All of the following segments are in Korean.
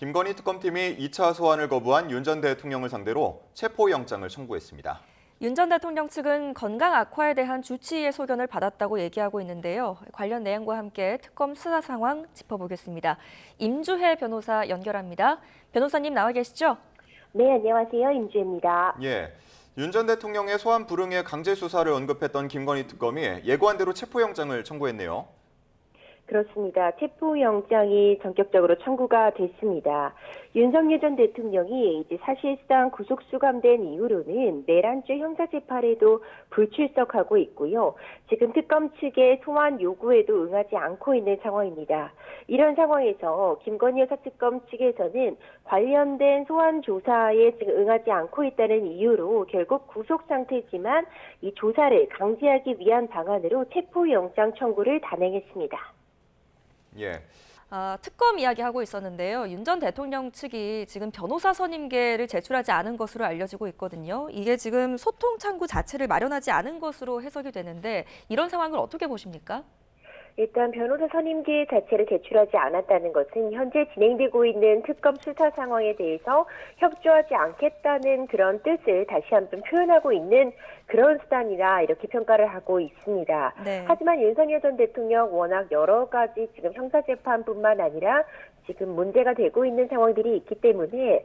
김건희 특검팀이 2차 소환을 거부한 윤 전 대통령을 상대로 체포영장을 청구했습니다. 윤 전 대통령 측은 건강 악화에 대한 주치의의 소견을 받았다고 얘기하고 있는데요. 관련 내용과 함께 특검 수사 상황 짚어보겠습니다. 임주혜 변호사 연결합니다. 변호사님 나와 계시죠? 네, 안녕하세요. 임주혜입니다. 예, 윤 전 대통령의 소환 불응의 강제 수사를 언급했던 김건희 특검이 예고한 대로 체포영장을 청구했네요. 그렇습니다. 체포영장이 전격적으로 청구가 됐습니다. 윤석열 전 대통령이 이제 사실상 구속 수감된 이후로는 내란죄 형사재판에도 불출석하고 있고요. 지금 특검 측의 소환 요구에도 응하지 않고 있는 상황입니다. 이런 상황에서 김건희 여사 특검 측에서는 관련된 소환 조사에 지금 응하지 않고 있다는 이유로 결국 구속 상태지만 이 조사를 강제하기 위한 방안으로 체포영장 청구를 단행했습니다. 예. 특검 이야기하고 있었는데요. 윤 전 대통령 측이 지금 변호사 선임계를 제출하지 않은 것으로 알려지고 있거든요. 이게 지금 소통 창구 자체를 마련하지 않은 것으로 해석이 되는데 이런 상황을 어떻게 보십니까? 일단 변호사 선임계 자체를 제출하지 않았다는 것은 현재 진행되고 있는 특검 수사 상황에 대해서 협조하지 않겠다는 그런 뜻을 다시 한번 표현하고 있는 그런 수단이라 이렇게 평가를 하고 있습니다. 네. 하지만 윤석열 전 대통령 워낙 여러 가지 지금 형사재판뿐만 아니라 지금 문제가 되고 있는 상황들이 있기 때문에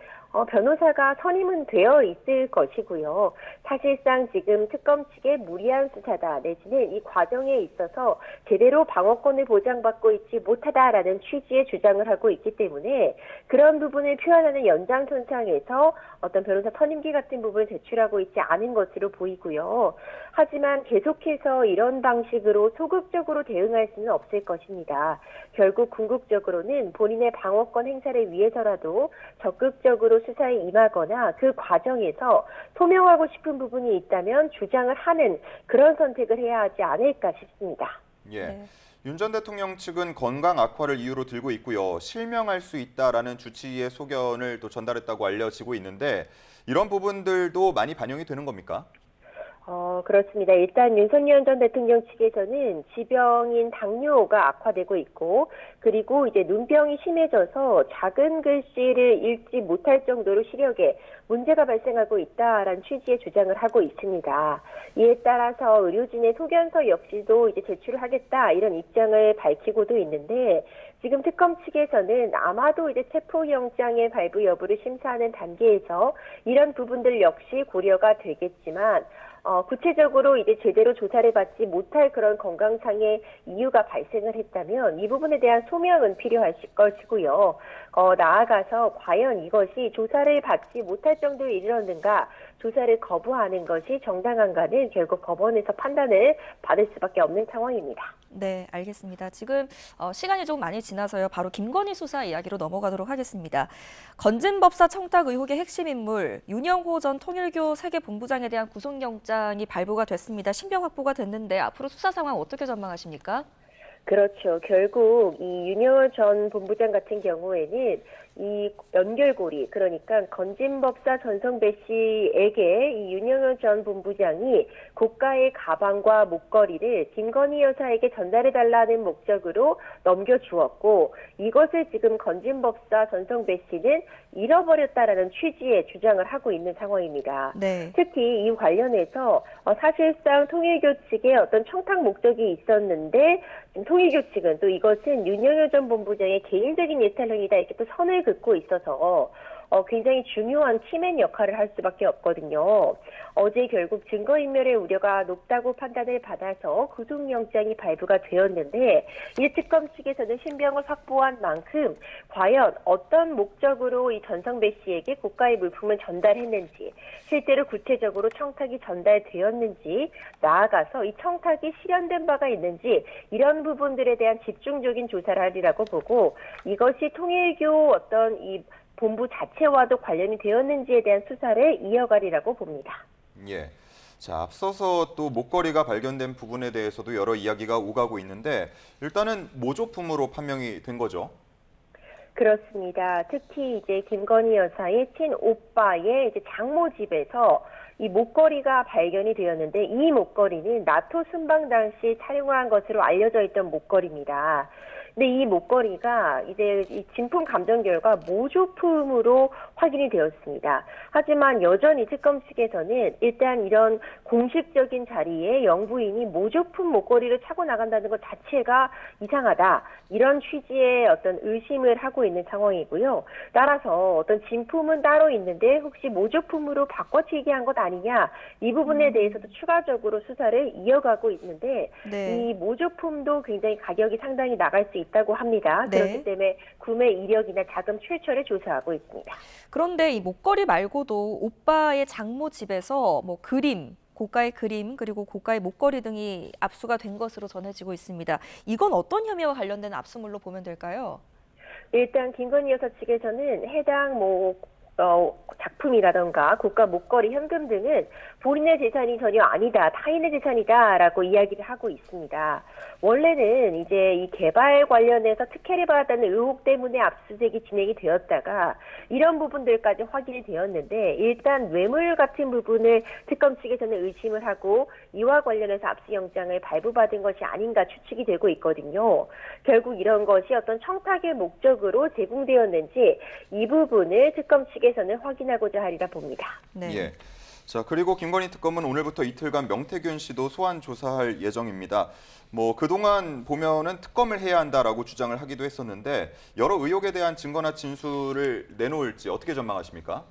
변호사가 선임은 되어 있을 것이고요. 사실상 지금 특검 측의 무리한 수사다 내지는 이 과정에 있어서 제대로 방어권을 보장받고 있지 못하다라는 취지의 주장을 하고 있기 때문에 그런 부분을 표현하는 연장선상에서 어떤 변호사 선임기 같은 부분을 제출하고 있지 않은 것으로 보이고요. 하지만 계속해서 이런 방식으로 소극적으로 대응할 수는 없을 것입니다. 결국 궁극적으로는 본인의 방어권 행사를 위해서라도 적극적으로 수사에 임하거나 그 과정에서 소명하고 싶은 부분이 있다면 주장을 하는 그런 선택을 해야 하지 않을까 싶습니다. 예. 네. 윤 전 대통령 측은 건강 악화를 이유로 들고 있고요. 실명할 수 있다라는 주치의의 소견을 또 전달했다고 알려지고 있는데 이런 부분들도 많이 반영이 되는 겁니까? 그렇습니다. 일단 윤석열 전 대통령 측에서는 지병인 당뇨가 악화되고 있고 그리고 이제 눈병이 심해져서 작은 글씨를 읽지 못할 정도로 시력에 문제가 발생하고 있다라는 취지의 주장을 하고 있습니다. 이에 따라서 의료진의 소견서 역시도 이제 제출을 하겠다 이런 입장을 밝히고도 있는데 지금 특검 측에서는 아마도 이제 체포영장의 발부 여부를 심사하는 단계에서 이런 부분들 역시 고려가 되겠지만 구체적으로 이제 제대로 조사를 받지 못할 그런 건강상의 이유가 발생을 했다면 이 부분에 대한 소명은 필요할 것이고요. 나아가서 과연 이것이 조사를 받지 못할 정도에 이르렀는가, 조사를 거부하는 것이 정당한가는 결국 법원에서 판단을 받을 수밖에 없는 상황입니다. 네, 알겠습니다. 지금 시간이 좀 많이 지나서요. 바로 김건희 수사 이야기로 넘어가도록 하겠습니다. 건진법사 청탁 의혹의 핵심 인물 윤영호 전 통일교 세계본부장에 대한 구속영장이 발부가 됐습니다. 신병 확보가 됐는데 앞으로 수사 상황 어떻게 전망하십니까? 그렇죠. 결국 이 윤영호 전 본부장 같은 경우에는 이 연결고리, 그러니까 건진법사 전성배 씨에게 이 윤영호 전 본부장이 고가의 가방과 목걸이를 김건희 여사에게 전달해달라는 목적으로 넘겨주었고 이것을 지금 건진법사 전성배 씨는 잃어버렸다라는 취지의 주장을 하고 있는 상황입니다. 네. 특히 이 관련해서 사실상 통일교 측에 어떤 청탁 목적이 있었는데 지금 통일교 측은 또 이것은 윤영호 전 본부장의 개인적인 예탈론이다 이렇게 또 선을 긋고 있어서 굉장히 중요한 키맨 역할을 할 수밖에 없거든요. 어제 결국 증거인멸의 우려가 높다고 판단을 받아서 구속영장이 발부가 되었는데 이 특검 측에서는 신병을 확보한 만큼 과연 어떤 목적으로 이 전성배 씨에게 고가의 물품을 전달했는지 실제로 구체적으로 청탁이 전달되었는지 나아가서 이 청탁이 실현된 바가 있는지 이런 부분들에 대한 집중적인 조사를 하리라고 보고 이것이 통일교 어떤 이 본부 자체와도 관련이 되었는지에 대한 수사를 이어가리라고 봅니다. 예. 자, 앞서서 또 목걸이가 발견된 부분에 대해서도 여러 이야기가 오가고 있는데 일단은 모조품으로 판명이 된 거죠. 그렇습니다. 특히 이제 김건희 여사의 친오빠의 이제 장모 집에서 이 목걸이가 발견이 되었는데 이 목걸이는 나토 순방 당시 촬영한 것으로 알려져 있던 목걸이입니다. 근데 이 목걸이가 이제 이 진품 감정 결과 모조품으로 확인이 되었습니다. 하지만 여전히 특검 측에서는 일단 이런 공식적인 자리에 영부인이 모조품 목걸이를 차고 나간다는 것 자체가 이상하다. 이런 취지의 어떤 의심을 하고 있는 상황이고요. 따라서 어떤 진품은 따로 있는데 혹시 모조품으로 바꿔치기 한 것 아니냐. 이 부분에 대해서도 추가적으로 수사를 이어가고 있는데 네. 이 모조품도 굉장히 가격이 상당히 나갈 수 있다고 합니다. 네. 그렇기 때문에 구매 이력이나 자금 출처를 조사하고 있습니다. 그런데 이 목걸이 말고도 오빠의 장모 집에서 뭐 그림, 고가의 그림 그리고 고가의 목걸이 등이 압수가 된 것으로 전해지고 있습니다. 이건 어떤 혐의와 관련된 압수물로 보면 될까요? 일단 김건희 여사 측에서는 해당 작품이라던가 고가 목걸이, 현금 등은 본인의 재산이 전혀 아니다, 타인의 재산이다라고 이야기를 하고 있습니다. 원래는 이제 이 개발 관련해서 특혜를 받았다는 의혹 때문에 압수수색이 진행이 되었다가 이런 부분들까지 확인이 되었는데 일단 뇌물 같은 부분을 특검 측에서는 의심을 하고 이와 관련해서 압수영장을 발부받은 것이 아닌가 추측이 되고 있거든요. 결국 이런 것이 어떤 청탁의 목적으로 제공되었는지 이 부분을 특검 측에서는 확인하고자 하리라 봅니다. 네. 예. 자, 그리고 김건희 특검은 오늘부터 이틀간 명태균 씨도 소환 조사할 예정입니다. 뭐 그동안 보면은 특검을 해야 한다라고 주장을 하기도 했었는데 여러 의혹에 대한 증거나 진술을 내놓을지 어떻게 전망하십니까?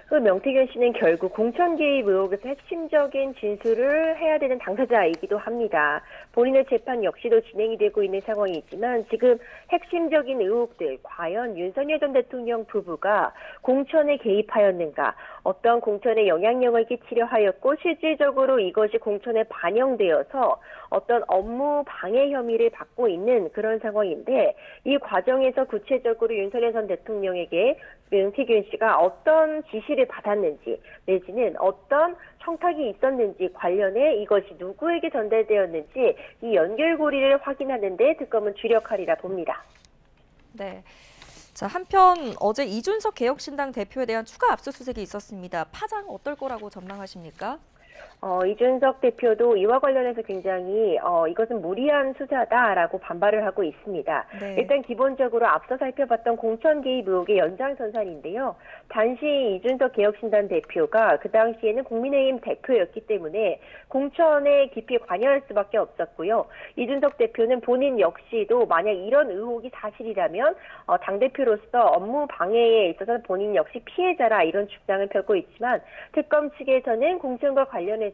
그 명태균 씨는 결국 공천 개입 의혹에서 핵심적인 진술을 해야 되는 당사자이기도 합니다. 본인의 재판 역시도 진행이 되고 있는 상황이지만 지금 핵심적인 의혹들, 과연 윤석열 전 대통령 부부가 공천에 개입하였는가, 어떤 공천에 영향력을 끼치려 하였고 실질적으로 이것이 공천에 반영되어서 어떤 업무 방해 혐의를 받고 있는 그런 상황인데 이 과정에서 구체적으로 윤석열 전 대통령에게 명태균 씨가 어떤 지시를 받았는지 내지는 어떤 청탁이 있었는지 관련해 이것이 누구에게 전달되었는지 이 연결고리를 확인하는 데 특검은 주력하리라 봅니다. 네. 자, 한편 어제 이준석 개혁신당 대표에 대한 추가 압수수색이 있었습니다. 파장 어떨 거라고 전망하십니까? 이준석 대표도 이와 관련해서 굉장히 이것은 무리한 수사다라고 반발을 하고 있습니다. 네. 일단 기본적으로 앞서 살펴봤던 공천 개입 의혹의 연장선상인데요. 단시 이준석 개혁신당 대표가 그 당시에는 국민의힘 대표였기 때문에 공천에 깊이 관여할 수밖에 없었고요. 이준석 대표는 본인 역시도 만약 이런 의혹이 사실이라면 당대표로서 업무 방해에 있어서 본인 역시 피해자라 이런 주장을 펴고 있지만 특검 측에서는 공천과 관련해서도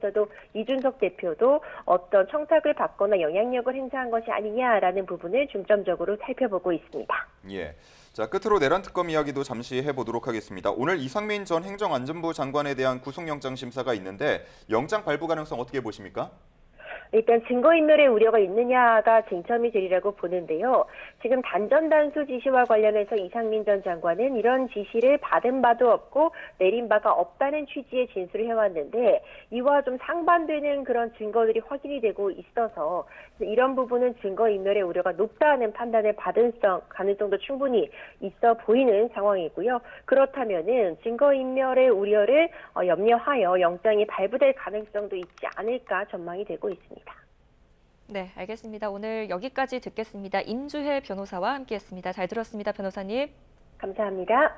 이준석 대표도 어떤 청탁을 받거나 영향력을 행사한 것이 아니냐라는 부분을 중점적으로 살펴보고 있습니다. 예. 자, 끝으로 내란 특검 이야기도 잠시 해보도록 하겠습니다. 오늘 이상민 전 행정안전부 장관에 대한 구속영장 심사가 있는데 영장 발부 가능성 어떻게 보십니까? 일단 증거인멸의 우려가 있느냐가 쟁점이 되리라고 보는데요. 지금 단전단수 지시와 관련해서 이상민 전 장관은 이런 지시를 받은 바도 없고 내린 바가 없다는 취지의 진술을 해왔는데 이와 좀 상반되는 그런 증거들이 확인이 되고 있어서 이런 부분은 증거인멸의 우려가 높다는 판단을 받을 가능성도 충분히 있어 보이는 상황이고요. 그렇다면은 증거인멸의 우려를 염려하여 영장이 발부될 가능성도 있지 않을까 전망이 되고 있습니다. 네, 알겠습니다. 오늘 여기까지 듣겠습니다. 임주혜 변호사와 함께했습니다. 잘 들었습니다, 변호사님. 감사합니다.